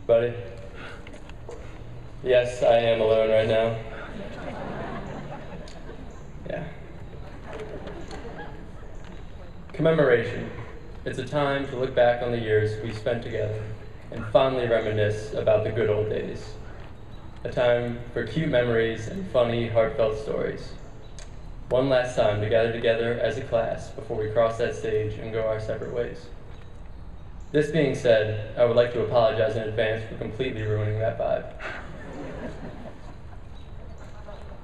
Buddy? Yes, I am alone right now. Yeah. Commemoration. It's a time to look back on the years we spent together and fondly reminisce about the good old days. A time for cute memories and funny, heartfelt stories. One last time to gather together as a class before we cross that stage and go our separate ways. This being said, I would like to apologize in advance for completely ruining that vibe.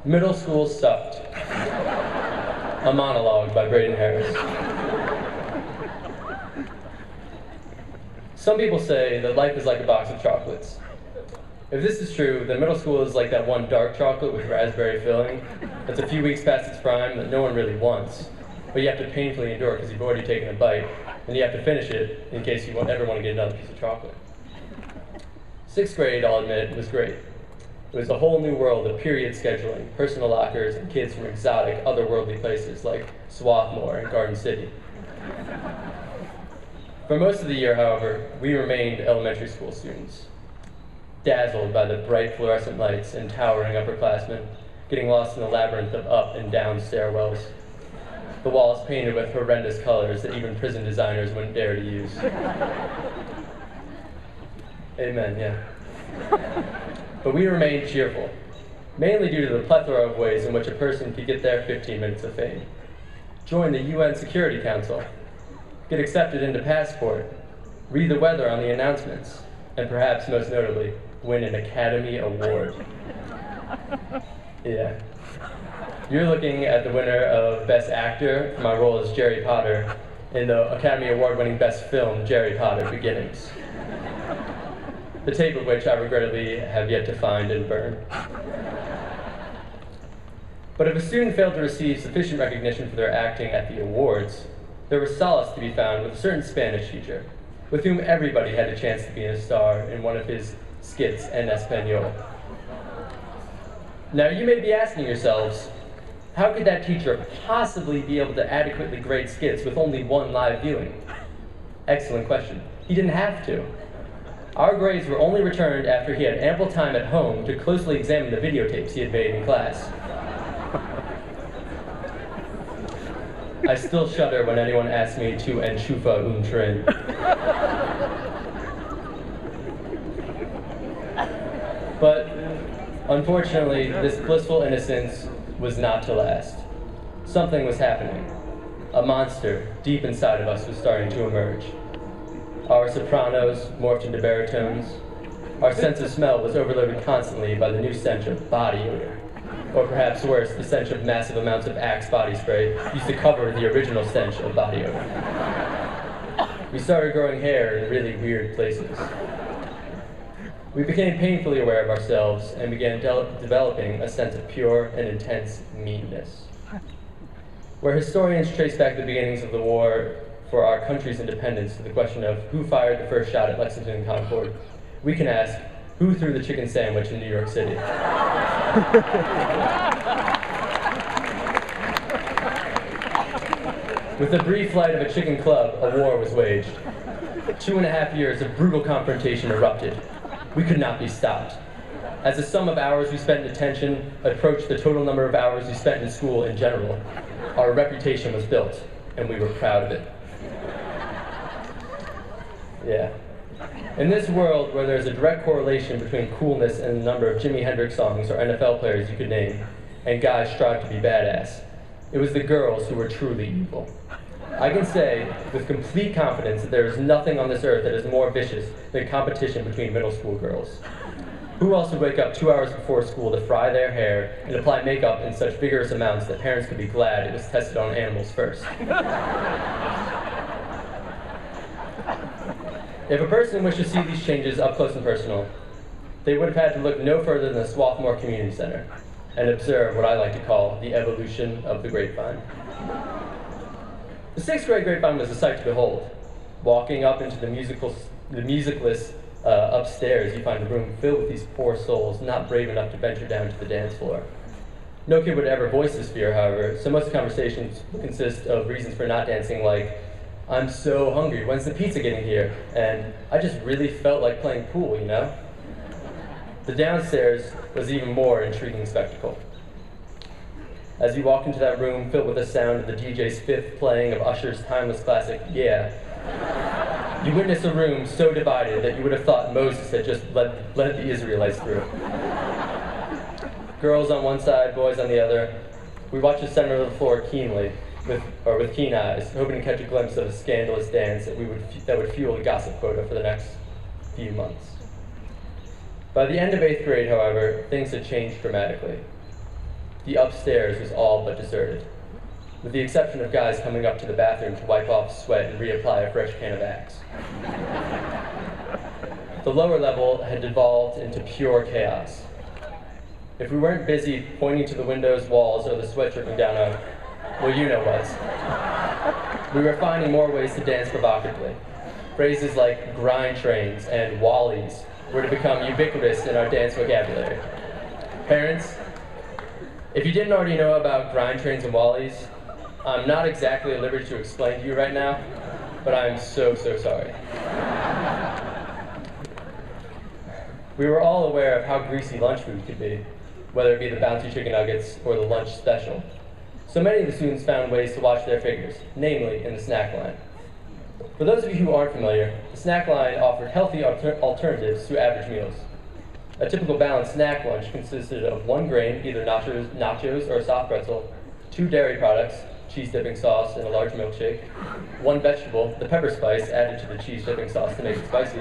Middle school sucked. A monologue by Braden Harris. Some people say that life is like a box of chocolates. If this is true, then middle school is like that one dark chocolate with raspberry filling that's a few weeks past its prime that no one really wants, but you have to painfully endure because you've already taken a bite, and you have to finish it in case you ever want to get another piece of chocolate. 6th grade, I'll admit, was great. It was a whole new world of period scheduling, personal lockers, and kids from exotic, otherworldly places like Swarthmore and Garden City. For most of the year, however, we remained elementary school students, dazzled by the bright fluorescent lights and towering upperclassmen, getting lost in the labyrinth of up and down stairwells, the walls painted with horrendous colors that even prison designers wouldn't dare to use. Amen, yeah. But we remained cheerful, mainly due to the plethora of ways in which a person could get their 15 minutes of fame. Join the UN Security Council, get accepted into Passport, read the weather on the announcements, and perhaps most notably, win an Academy Award. Yeah. You're looking at the winner of Best Actor for my role as Jerry Potter in the Academy Award-winning Best Film, Jerry Potter Beginnings. The tape of which I regrettably have yet to find and burn. But if a student failed to receive sufficient recognition for their acting at the awards, there was solace to be found with a certain Spanish teacher, with whom everybody had a chance to be a star in one of his skits en Espanol. Now you may be asking yourselves, how could that teacher possibly be able to adequately grade skits with only one live viewing? Excellent question. He didn't have to. Our grades were only returned after he had ample time at home to closely examine the videotapes he had made in class. I still shudder when anyone asks me to enchufa un tren. But unfortunately, this blissful innocence was not to last. Something was happening. A monster deep inside of us was starting to emerge. Our sopranos morphed into baritones. Our sense of smell was overloaded constantly by the new stench of body odor. Or perhaps worse, the stench of massive amounts of Axe body spray used to cover the original stench of body odor. We started growing hair in really weird places. We became painfully aware of ourselves and began developing a sense of pure and intense meanness. Where historians trace back the beginnings of the war for our country's independence to the question of who fired the first shot at Lexington and Concord, we can ask, who threw the chicken sandwich in New York City? With the brief flight of a chicken club, a war was waged. 2.5 years of brutal confrontation erupted. We could not be stopped. As the sum of hours we spent in detention approached the total number of hours we spent in school in general, our reputation was built, and we were proud of it. Yeah. In this world where there's a direct correlation between coolness and the number of Jimi Hendrix songs or NFL players you could name, and guys strive to be badass, it was the girls who were truly evil. I can say with complete confidence that there is nothing on this earth that is more vicious than competition between middle school girls. Who else would wake up 2 hours before school to fry their hair and apply makeup in such vigorous amounts that parents could be glad it was tested on animals first? If a person wished to see these changes up close and personal, they would have had to look no further than the Swarthmore Community Center and observe what I like to call the evolution of the grapevine. The 6th grade grapevine was a sight to behold. Walking up into the musicless upstairs, you find a room filled with these poor souls not brave enough to venture down to the dance floor. No kid would ever voice this fear, however, so most conversations consist of reasons for not dancing like, I'm so hungry, when's the pizza getting here? And I just really felt like playing pool, you know? The downstairs was an even more intriguing spectacle. As you walk into that room filled with the sound of the DJ's fifth playing of Usher's timeless classic, Yeah, you witness a room so divided that you would have thought Moses had just led the Israelites through. Girls on one side, boys on the other. We watch the center of the floor keenly, with keen eyes, hoping to catch a glimpse of a scandalous dance that would fuel the gossip quota for the next few months. By the end of 8th grade, however, things had changed dramatically. The upstairs was all but deserted, with the exception of guys coming up to the bathroom to wipe off sweat and reapply a fresh can of Axe. The lower level had devolved into pure chaos. If we weren't busy pointing to the windows, walls, or the sweat dripping down our, well, you know what. We were finding more ways to dance provocatively. Phrases like grind trains and wallies were to become ubiquitous in our dance vocabulary. Parents, if you didn't already know about grind trains and wallies, I'm not exactly at liberty to explain to you right now, but I'm so sorry. We were all aware of how greasy lunch food could be, whether it be the bouncy chicken nuggets or the lunch special. So many of the students found ways to watch their figures, namely in the snack line. For those of you who aren't familiar, the snack line offered healthy alternatives to average meals. A typical balanced snack lunch consisted of 1 grain, either nachos or a soft pretzel, 2 dairy products, cheese dipping sauce and a large milkshake, 1 vegetable, the pepper spice added to the cheese dipping sauce to make it spicy,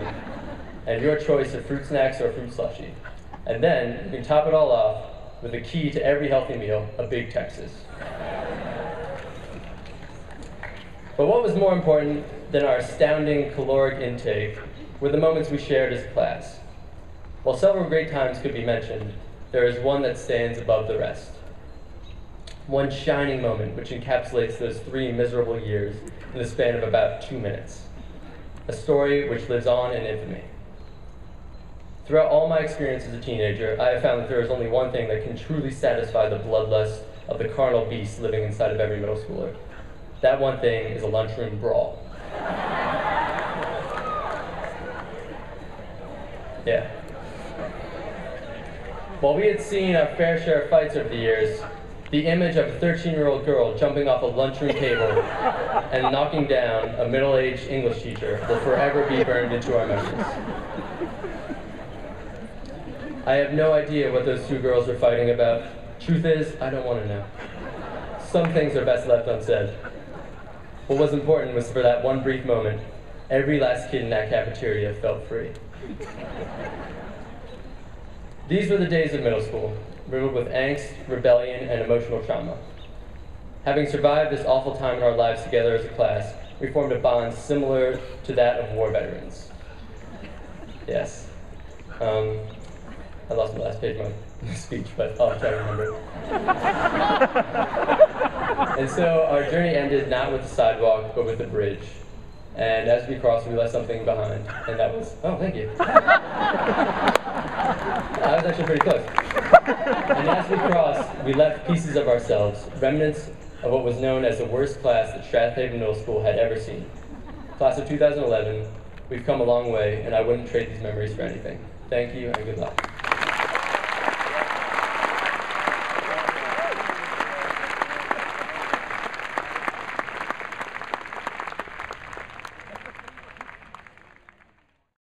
and your choice of fruit snacks or fruit slushie. And then, you can top it all off with the key to every healthy meal, a Big Texas. But what was more important than our astounding caloric intake were the moments we shared as a class. While several great times could be mentioned, there is one that stands above the rest. One shining moment which encapsulates those 3 miserable years in the span of about 2 minutes. A story which lives on in infamy. Throughout all my experience as a teenager, I have found that there is only one thing that can truly satisfy the bloodlust of the carnal beast living inside of every middle schooler. That one thing is a lunchroom brawl. Yeah. While we had seen our fair share of fights over the years, the image of a 13-year-old girl jumping off a lunchroom table and knocking down a middle-aged English teacher will forever be burned into our memories. I have no idea what those 2 girls were fighting about. Truth is, I don't want to know. Some things are best left unsaid. What was important was for that one brief moment, every last kid in that cafeteria felt free. These were the days of middle school, riddled with angst, rebellion, and emotional trauma. Having survived this awful time in our lives together as a class, we formed a bond similar to that of war veterans. Yes. I lost my last page of my speech, but I'll try to remember it. And so our journey ended not with the sidewalk, but with the bridge. And as we crossed, we left something behind, and that was, oh, thank you. I was actually pretty close. And as we crossed, we left pieces of ourselves, remnants of what was known as the worst class that Strath Haven Middle School had ever seen. Class of 2011, we've come a long way, and I wouldn't trade these memories for anything. Thank you, and good luck.